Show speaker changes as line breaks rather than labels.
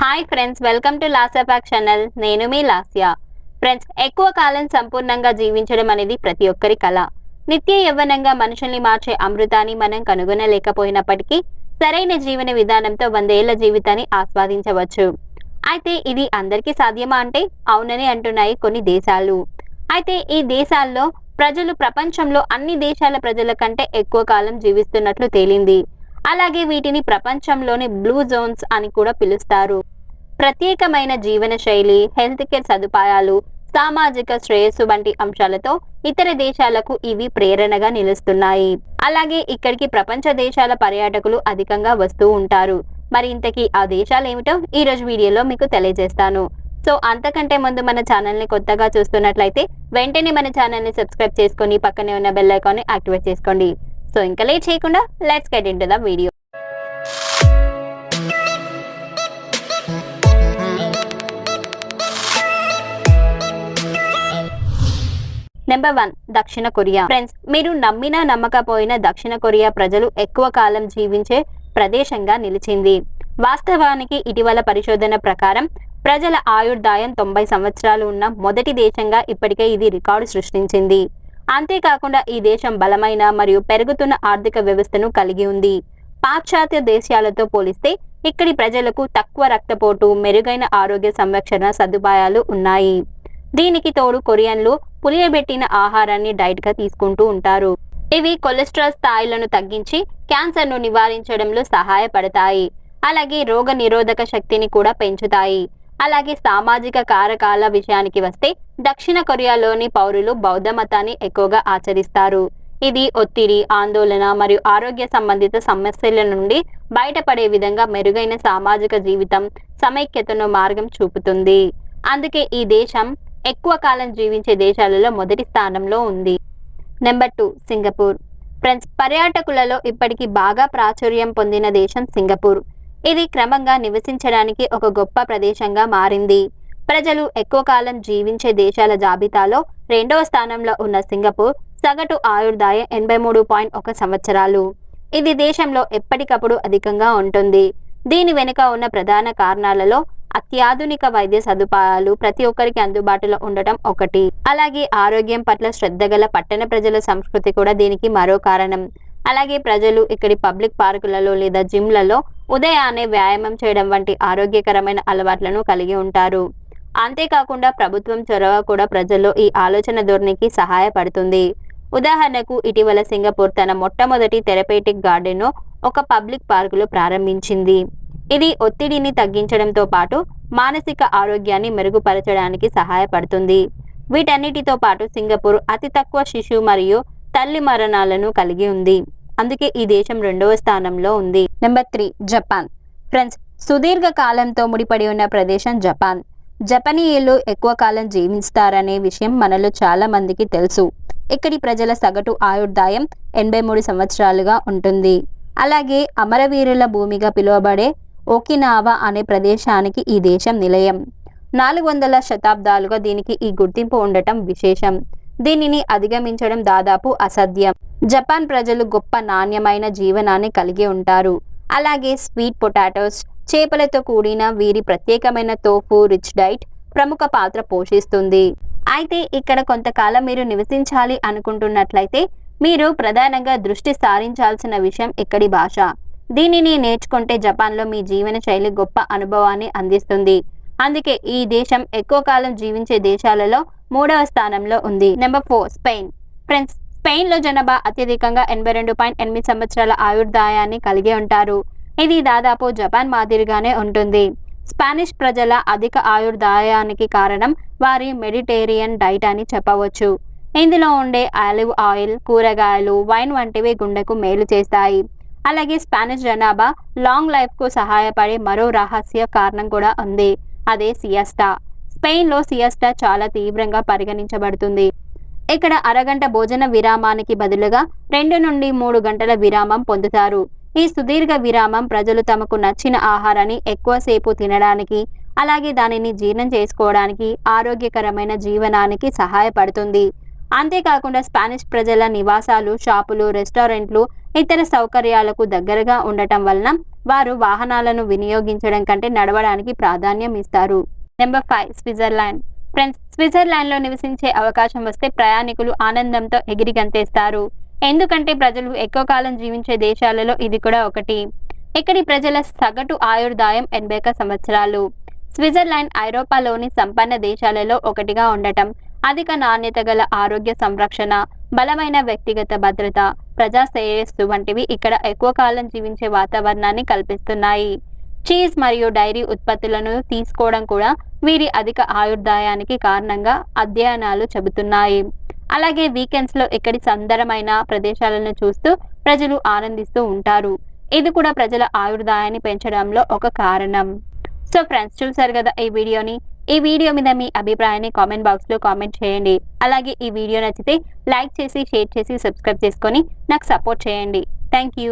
Hi friends, welcome to Lasapak channel. నేను మీ Lasya. Friends, ఎక్కువ కాలం సంపూర్ణంగా జీవించడం అనేది ప్రతి ఒక్కరి కల. నిత్య యవ్వనంగా మనుషుల్ని మార్చే అమృతాన్ని మనం కనుగొనలేకపోయినప్పటికీ సరైన జీవన విధానంతో 100 ఏళ్ల జీవితాన్ని ఆస్వాదించవచ్చు. అయితే ఇది అందరికీ సాధ్యమా అంటే అవునని అంటున్నాయి కొన్ని దేశాలు. అయితే ఈ దేశాల్లో ప్రజలు ప్రపంచంలో అన్ని దేశాల ప్రజల కంటే ఎక్కువ కాలం జీవిస్తున్నట్లు తేలింది. అలాగే వీటిని ప్రపంచంలోని బ్లూ జోన్స్ అని కూడా పిలుస్తారు. ప్రత్యేకమైన జీవన శైలి, హెల్త్ కేర్ సదుపాయాలు, సామాజిక శ్రేయస్సు వంటి అంశాలతో ఇతర దేశాలకు ఇవి ప్రేరణగా నిలుస్తున్నాయి. అలాగే ఇక్కడికి ప్రపంచ దేశాల పర్యాటకులు అధికంగా వస్తూ ఉంటారు. మరి ఇంతకీ ఆ దేశాలు ఏమిటో ఈ రోజు వీడియోలో మీకు తెలియజేస్తాను. సో అంతకంటే ముందు మన ఛానల్ని కొత్తగా చూస్తున్నట్లయితే వెంటనే మన ఛానల్ని సబ్స్క్రైబ్ చేసుకొని పక్కనే ఉన్న బెల్ ఐకాన్ని యాక్టివేట్ చేసుకోండి. సో ఇంకా లేట్ చేయకుండా let's get into the video. Number 1, దక్షిణ కొరియా. ఫ్రెండ్స్, మీరు నమ్మినా నమ్మకపోయినా దక్షిణ కొరియా ప్రజలు ఎక్కువ కాలం జీవించే ప్రదేశంగా నిలిచింది. వాస్తవానికి ఇటీవల పరిశోధన ప్రకారం ప్రజల ఆయుర్దాయం 90 సంవత్సరాలు ఉన్న మొదటి దేశంగా ఇప్పటికే ఇది రికార్డు సృష్టించింది. అంతేకాకుండా ఈ దేశం బలమైన మరియు పెరుగుతున్న ఆర్థిక వ్యవస్థను కలిగి ఉంది. పాశ్చాత్య దేశాలతో పోలిస్తే ఇక్కడి ప్రజలకు తక్కువ రక్తపోటు, మెరుగైన ఆరోగ్య సంరక్షణ సదుపాయాలు ఉన్నాయి. దీనికి తోడు కొరియన్లు పులియబెట్టిన ఆహారాన్ని డైట్ గా తీసుకుంటూ ఉంటారు. ఇవి కొలెస్ట్రాల్ స్థాయిలను తగ్గించి క్యాన్సర్ను నివారించడంలో సహాయపడతాయి. అలాగే రోగ నిరోధక శక్తిని కూడా పెంచుతాయి. అలాగే సామాజిక కారకాల విషయానికి వస్తే దక్షిణ కొరియాలోని పౌరులు బౌద్ధ మతాన్ని ఎక్కువగా ఆచరిస్తారు. ఇది ఒత్తిడి, ఆందోళన మరియు ఆరోగ్య సంబంధిత సమస్యల నుండి బయటపడే విధంగా మెరుగైన సామాజిక జీవితం, సమైక్యతను మార్గం చూపుతుంది. అందుకే ఈ దేశం ఎక్కువ కాలం జీవించే దేశాలలో మొదటి స్థానంలో ఉంది. Number 2, Singapore. ఫ్రెండ్స్, పర్యాటకులలో ఇప్పటికీ బాగా ప్రాచుర్యం పొందిన దేశం సింగపూర్. ఇది క్రమంగా నివసించడానికి ఒక గొప్ప ప్రదేశంగా మారింది. ప్రజలు ఎక్కువ కాలం జీవించే దేశాల జాబితాలో 2వ స్థానంలో ఉన్న సింగపూర్ సగటు ఆయుర్దాయం 83.1 సంవత్సరాలు. ఇది దేశంలో ఎప్పటికప్పుడు అధికంగా ఉంటుంది. దీని వెనుక ఉన్న ప్రధాన కారణాలలో అత్యాధునిక వైద్య సదుపాయాలు ప్రతి ఒక్కరికి అందుబాటులో ఉండటం ఒకటి. అలాగే ఆరోగ్యం పట్ల శ్రద్ధ గల పట్టణ ప్రజల సంస్కృతి కూడా దీనికి మరో కారణం. అలాగే ప్రజలు ఇక్కడి పబ్లిక్ పార్కులలో లేదా జిమ్లలో ఉదయాన్నే వ్యాయామం చేయడం వంటి ఆరోగ్యకరమైన అలవాట్లను కలిగి ఉంటారు. అంతేకాకుండా ప్రభుత్వం చొరవ కూడా ప్రజల్లో ఈ ఆలోచన ధోరణికి సహాయపడుతుంది. ఉదాహరణకు ఇటీవల సింగపూర్ తన మొట్టమొదటి థెరపేటిక్ గార్డెన్ను ఒక పబ్లిక్ పార్కులో ప్రారంభించింది. ఇది ఒత్తిడిని తగ్గించడంతో పాటు మానసిక ఆరోగ్యాన్ని మెరుగుపరచడానికి సహాయపడుతుంది. వీటన్నిటితో పాటు సింగపూర్ అతి తక్కువ శిశు మరియు తల్లి మరణాలను కలిగి ఉంది. అందుకే ఈ దేశం 2వ స్థానంలో ఉంది. Number 3, Japan. ఫ్రెండ్స్, సుదీర్ఘ కాలంతో ముడిపడి ఉన్న ప్రదేశం జపాన్. జపనీయులు ఎక్కువ కాలం జీవిస్తారనే విషయం మనలో చాలా మందికి తెలుసు. ఇక్కడి ప్రజల సగటు ఆయుర్దాయం 83 సంవత్సరాలుగా ఉంటుంది. అలాగే అమరవీరుల భూమిగా పిలువబడే ఓకినావా అనే ప్రదేశానికి ఈ దేశం నిలయం. 400 శతాబ్దాలుగా దీనికి ఈ గుర్తింపు ఉండటం విశేషం. దీనిని అధిగమించడం దాదాపు అసాధ్యం. జపాన్ ప్రజలు గొప్ప నాణ్యమైన జీవనాన్ని కలిగి ఉంటారు. అలాగే స్వీట్ పొటాటోస్, చేపలతో కూడిన వీరి ప్రత్యేకమైన తోఫు రిచ్ డైట్ ప్రముఖ పాత్ర పోషిస్తుంది. అయితే ఇక్కడ కొంతకాలం మీరు నివసించాలి అనుకుంటున్నట్లయితే మీరు ప్రధానంగా దృష్టి సారించాల్సిన విషయం ఇక్కడి భాష. దీనిని నేర్చుకుంటే జపాన్లో మీ జీవన శైలి గొప్ప అనుభవాన్ని అందిస్తుంది. అందుకే ఈ దేశం ఎక్కువ కాలం జీవించే దేశాలలో 3వ స్థానంలో ఉంది. Number 4, Spain. ఫ్రెండ్స్, స్పెయిన్లో జనాభా అత్యధికంగా 82.8 సంవత్సరాల ఆయుర్దాయాన్ని కలిగి ఉంటారు. ఇది దాదాపు జపాన్ మాదిరిగానే ఉంటుంది. స్పానిష్ ప్రజల అధిక ఆయుర్దాయానికి కారణం వారి మెడిటేరియన్ డైట్ అని చెప్పవచ్చు. ఇందులో ఉండే ఆలివ్ ఆయిల్, కూరగాయలు, వైన్ వంటివి గుండెకు మేలు చేస్తాయి. అలాగే స్పానిష్ జనాభా లాంగ్ లైఫ్కు సహాయపడే మరో రహస్య కారణం కూడా ఉంది. అదే సియాస్టా. స్పెయిన్లో సియాస్టా చాలా తీవ్రంగా పరిగణించబడుతుంది. ఇక్కడ అరగంట భోజన విరామానికి బదులుగా 2 నుండి 3 గంటల విరామం పొందుతారు. ఈ సుదీర్ఘ విరామం ప్రజలు తమకు నచ్చిన ఆహారాన్ని ఎక్కువసేపు తినడానికి, అలాగే దానిని జీర్ణం చేసుకోవడానికి, ఆరోగ్యకరమైన జీవనానికి సహాయపడుతుంది. అంతేకాకుండా స్పానిష్ ప్రజల నివాసాలు, షాపులు, రెస్టారెంట్లు, ఇతర సౌకర్యాలకు దగ్గరగా ఉండటం వలన వారు వాహనాలను వినియోగించడం కంటే నడవడానికి ప్రాధాన్యం ఇస్తారు. Number 5 Switzerland. ఫ్రెండ్స్, స్విట్జర్లాండ్లో నివసించే అవకాశం వస్తే ప్రయాణికులు ఆనందంతో ఎగిరి గంతేస్తారు. ఎందుకంటే ప్రజలు ఎక్కువ కాలం జీవించే దేశాలలో ఇది కూడా ఒకటి. ఇక్కడి ప్రజల సగటు ఆయుర్దాయం 81 సంవత్సరాలు. స్విట్జర్లాండ్ ఐరోపాలోని సంపన్న దేశాలలో ఒకటిగా ఉండటం, అధిక నాణ్యత గల ఆరోగ్య సంరక్షణ, బలమైన వ్యక్తిగత భద్రత, ప్రజా శ్రేయస్సు వంటివి ఇక్కడ ఎక్కువ కాలం జీవించే వాతావరణాన్ని కల్పిస్తున్నాయి. చీజ్ మరియు డైరీ ఉత్పత్తులను తీసుకోవడం కూడా వీరి అధిక ఆయుర్దాయానికి కారణంగా అధ్యయనాలు చెబుతున్నాయి. అలాగే వీకెండ్స్లో ఇక్కడి సుందరమైన ప్రదేశాలను చూస్తూ ప్రజలు ఆనందిస్తూ ఉంటారు. ఇది కూడా ప్రజల ఆయుర్దాయాన్ని పెంచడంలో ఒక కారణం. సో ఫ్రెండ్స్, చూసారు కదా ఈ వీడియోని. ఈ వీడియో మీద మీ అభిప్రాయాన్ని కామెంట్ బాక్స్లో కామెంట్ చేయండి. అలాగే ఈ వీడియో నచ్చితే లైక్ చేసి, షేర్ చేసి, సబ్స్క్రైబ్ చేసుకొని నాకు సపోర్ట్ చేయండి. Thank you.